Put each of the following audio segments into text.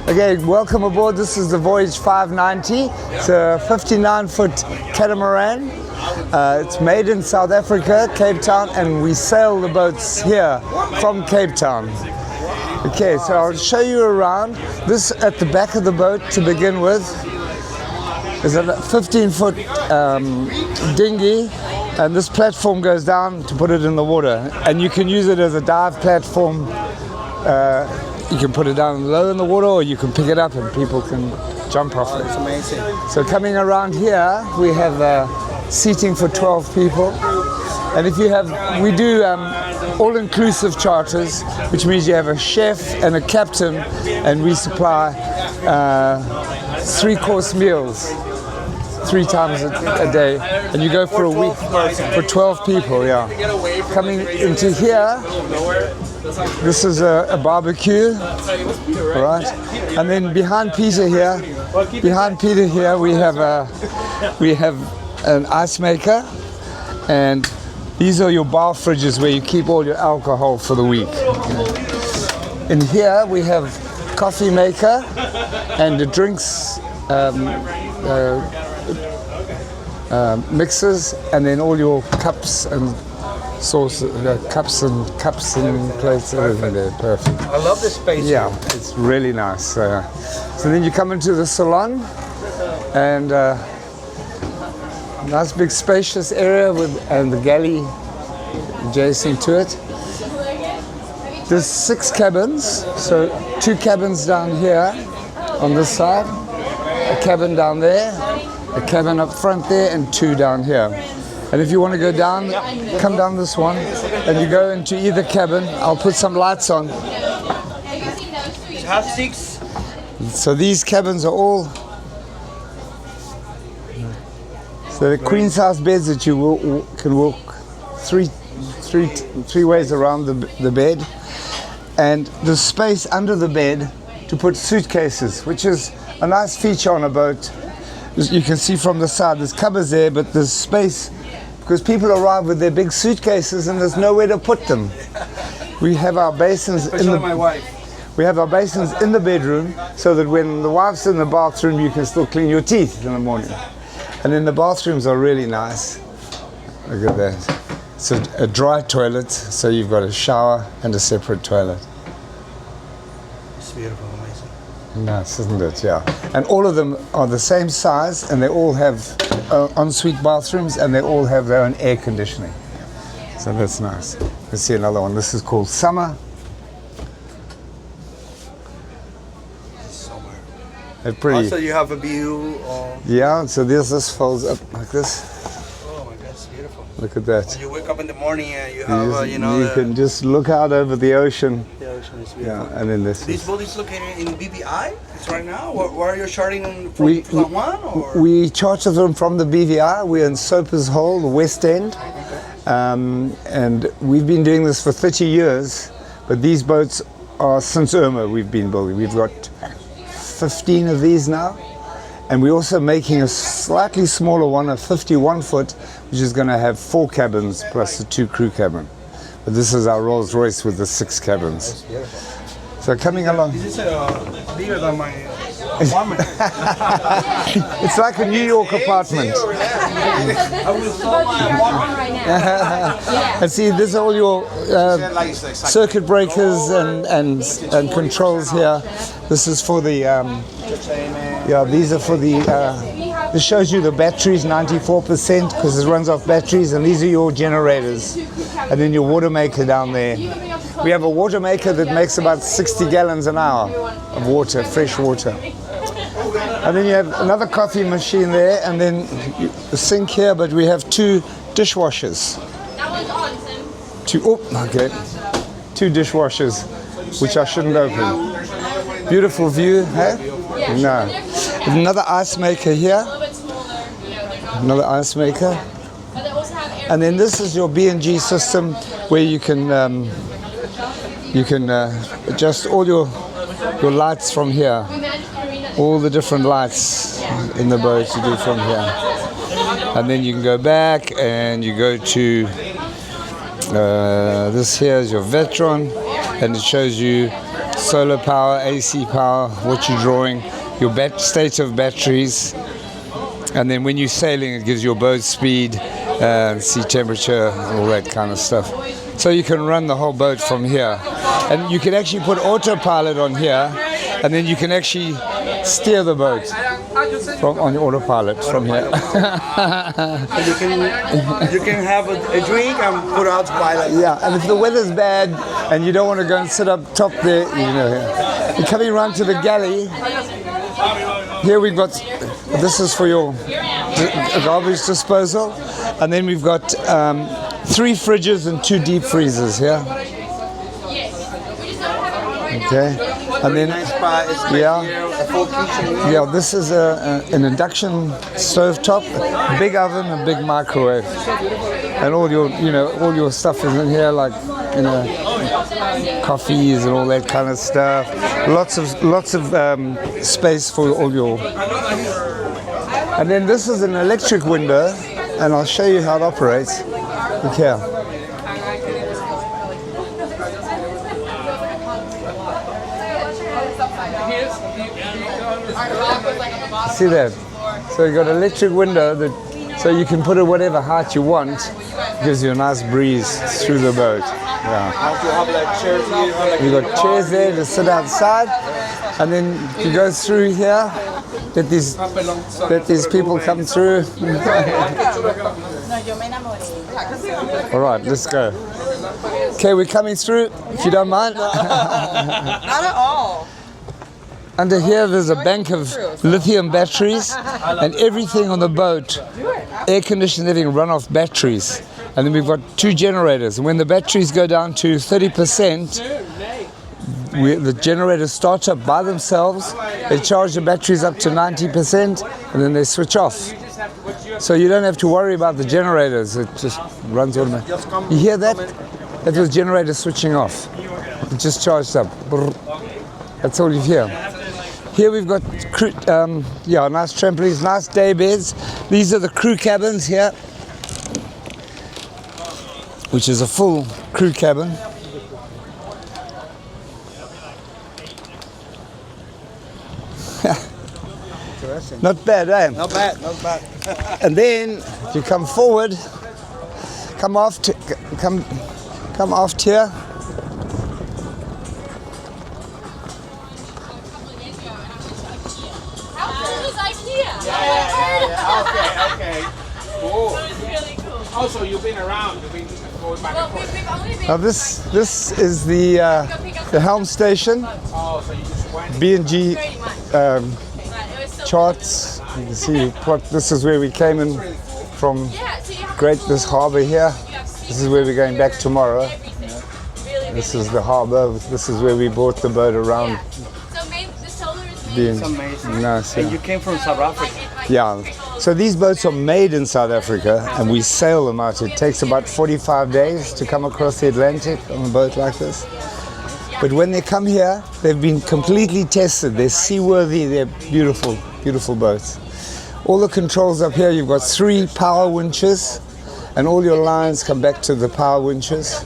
Okay, welcome aboard. This is the Voyage 590. It's a 59-foot catamaran. It's made in South Africa, Cape Town, and we sail the boats here from Cape Town. Okay, so I'll show you around. This at the back of the boat to begin with is a 15-foot dinghy, and this platform goes down to put it in the water. And you can use it as a dive platform. You can put it down low in the water, or you can pick it up and people can jump off it. It's amazing. So coming around here, we have seating for 12 people. And if you have, we do all-inclusive charters, which means you have a chef and a captain, and we supply 3-course meals 3 times a day, and you go for a week for 12 people. Yeah. Coming into here, this is a barbecue, right? And then behind Peter here, we have an ice maker, and these are your bar fridges where you keep all your alcohol for the week. In here we have coffee maker and the drinks mixers, and then all your cups and sauces, cups and plates, everything there. Perfect. I love this space. Yeah, it's really nice. So then you come into the salon, and nice big spacious area and the galley adjacent to it. There's 6 cabins, so 2 cabins down here on this side, a cabin down there, a cabin up front there, and 2 down here. And if you want to go down, come down this one, and you go into either cabin. I'll put some lights on. Have 6. So these cabins are all, so the queen size beds that you can walk three ways around the bed, and the space under the bed to put suitcases, which is a nice feature on a boat. You can see from the side there's cupboards there, but there's space because people arrive with their big suitcases and there's nowhere to put them. We have our basins We have our basins in the bedroom, so that when the wife's in the bathroom, you can still clean your teeth in the morning. And then the bathrooms are really nice. Look at that. It's a dry toilet, so you've got a shower and a separate toilet. It's beautiful, amazing. Nice, isn't it? Yeah. And all of them are the same size, and they all have ensuite bathrooms, and they all have their own air conditioning. So that's nice. Let's see another one. This is called Summer. Pretty. Also, you have a view of... Yeah, so this folds up like this. Oh my God, it's beautiful. Look at that. When you wake up in the morning and you have, you can just look out over the ocean. The ocean is beautiful. Yeah, and then this boat is located in BVI. It's right now. Where are you chartering from? San Juan, or? We charter them from the BVI. We're in Soper's Hole, the West End. And we've been doing this for 30 years. But these boats are since Irma we've been building. We've got 15 of these now, and we're also making a slightly smaller one, a 51-foot, which is going to have 4 cabins plus a 2 crew cabin. But this is our Rolls Royce with the 6 cabins. So coming along, This is bigger than my apartment. it's like a New York apartment. And see, these are all your circuit breakers and controls here. This is for the these are for the this shows you the batteries, 94%, because it runs off batteries, and these are your generators, and then your water maker down there. We have a water maker that makes about 60 gallons an hour of water, fresh water. And then you have another coffee machine there, and then the sink here, but we have 2 dishwashers. That one's on, Sim. 2 dishwashers, which I shouldn't open. Beautiful view, hey? No. There's another ice maker here. Another ice maker. And then this is your B&G system, where you can adjust all your lights from here. All the different lights in the boat you do from here. And then you can go back and you go to this here is your Vetron, and it shows you solar power, AC power, what you're drawing, your state of batteries, and then when you're sailing it gives you your boat speed, sea temperature, all that kind of stuff. So you can run the whole boat from here, and you can actually put autopilot on here, and then you can actually steer the boat on the autopilot from here. You can have a drink and put autopilot. Yeah, and if the weather's bad and you don't want to go and sit up top there, you're coming around to the galley. Here we've got, this is for your garbage disposal, and then we've got 3 fridges and 2 deep freezers here. Okay, and then this is an induction stove top, big oven, a big microwave, and all your stuff is in here, like coffees and all that kind of stuff. Lots of space for all your. And then this is an electric window, and I'll show you how it operates. Look here. See that? So you've got an electric window so you can put it whatever height you want. It gives you a nice breeze through the boat. Yeah. You've got chairs there to sit outside, and then you go through here. Let these people come through. All right, let's go. Okay, we're coming through, if you don't mind. Not at all. Under here there's a bank of lithium batteries, and everything on the boat, air conditioning, everything run off batteries. And then we've got 2 generators, and when the batteries go down to 30%, the generators start up by themselves. They charge the batteries up to 90%, and then they switch off. So you don't have to worry about the generators, it just runs automatically. You hear that? That was generator switching off. It just charged up. That's all you hear. Here we've got nice trampolines, nice day beds. These are the crew cabins here, which is a full crew cabin. Not bad, eh? Not bad, not bad. And then you come forward, come aft here. Okay. Cool. Also, you've been around. You've been going back and forth. Now this is the helm station. Oh, so you just went. B&G charts. You can see this is where we came in from. This harbour here. This is where we're going back tomorrow. This is the harbour. This is where we bought the boat around. It's amazing. Nice, yeah. And you came from South Africa. Yeah, so these boats are made in South Africa and we sail them out. It takes about 45 days to come across the Atlantic on a boat like this. But when they come here, they've been completely tested. They're seaworthy, they're beautiful, beautiful boats. All the controls up here, you've got 3 power winches, and all your lines come back to the power winches.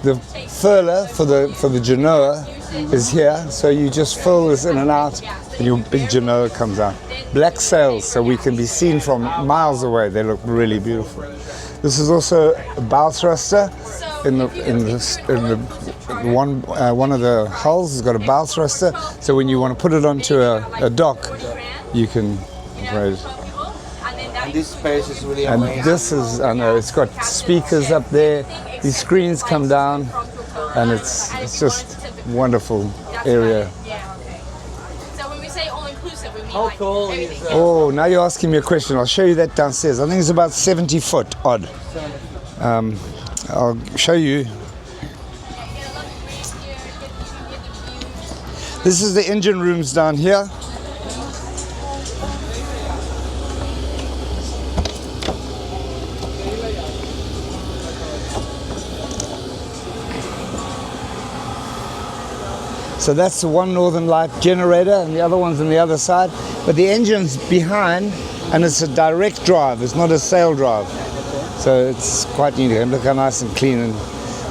The furler for the genoa is here, so you just fill this in and out, and your big genoa comes out. Black sails, so we can be seen from miles away. They look really beautiful. This is also a bow thruster. One of the hulls has got a bow thruster, so when you want to put it onto a dock, you can operate it. And this space is really And amazing. this is, I know, it's got speakers up there. These screens come down, and it's just wonderful area. So when we say all inclusive, we mean How like tall everything. is Oh, now you're asking me a question. I'll show you that downstairs. I think it's about 70 foot odd. I'll show you. This is the engine rooms down here. So that's the one Northern Light generator, and the other one's on the other side. But the engine's behind, and it's a direct drive. It's not a sail drive. So it's quite neat. And look how nice and clean and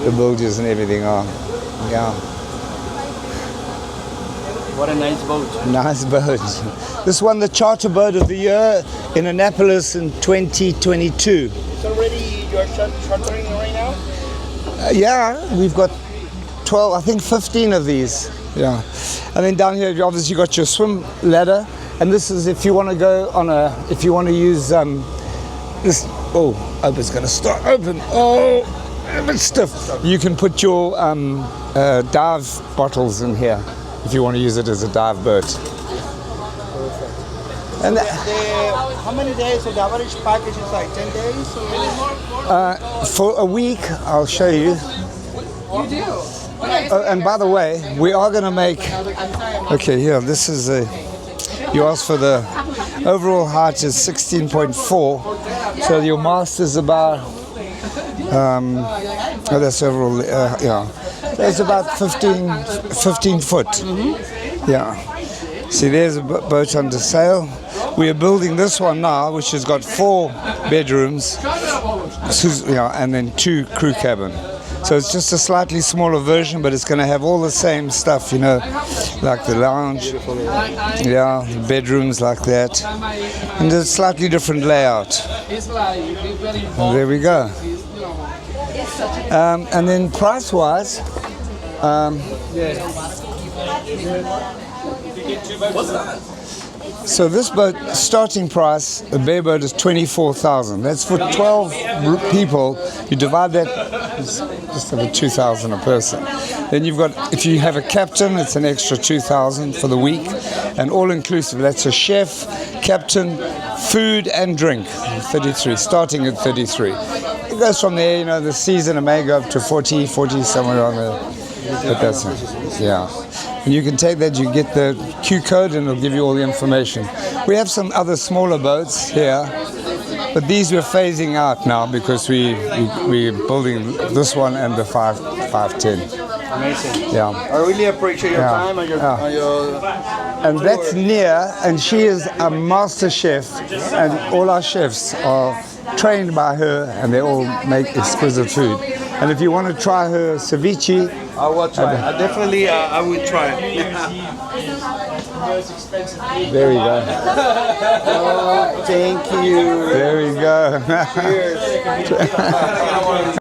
the bilges and everything are. Yeah. What a nice boat. Nice boat. This won the Charter Boat of the Year in Annapolis in 2022. It's already, you're chartering right now? Yeah, we've got 12, I think 15 of these. Yeah. And then down here, you obviously got your swim ladder. And this is if you want to go on a, if you want to use this, oh, hope it's going to start open. Oh, a bit stiff. You can put your dive bottles in here if you want to use it as a dive boat. And How many days? So the average package is like 10 days? Or? for a week, I'll show you. You do. Oh, and by the way, we are going to make, okay, here, this is a, you asked for the overall height is 16.4, so your mast is about, oh, that's overall, yeah, that's about 15 foot. Yeah. See, there's a boat under sail. We are building this one now, which has got 4 bedrooms, and then 2 crew cabin. So it's just a slightly smaller version, but it's going to have all the same stuff, you know, like the lounge, yeah, bedrooms like that, and a slightly different layout. And there we go. And then price-wise, so this boat, starting price, a bay boat is 24,000. That's for 12 people. You divide that, it's just over 2,000 a person. Then you've got, if you have a captain, it's an extra 2,000 for the week, and all inclusive. That's a chef, captain, food and drink. 33, starting at 33. It goes from there. You know, the season it may go up to 40 somewhere around there. But that's it. Yeah. And you can take that, you get the Q code and it'll give you all the information. We have some other smaller boats here, but these we're phasing out now because we're building this one and the 510. Amazing. Yeah. I really appreciate your time and your, and that's Nia, and she is a master chef, and all our chefs are trained by her, and they all make exquisite food. And if you want to try her ceviche, I will try. I definitely, I will try. There we go. Oh, thank you. There we go. Cheers.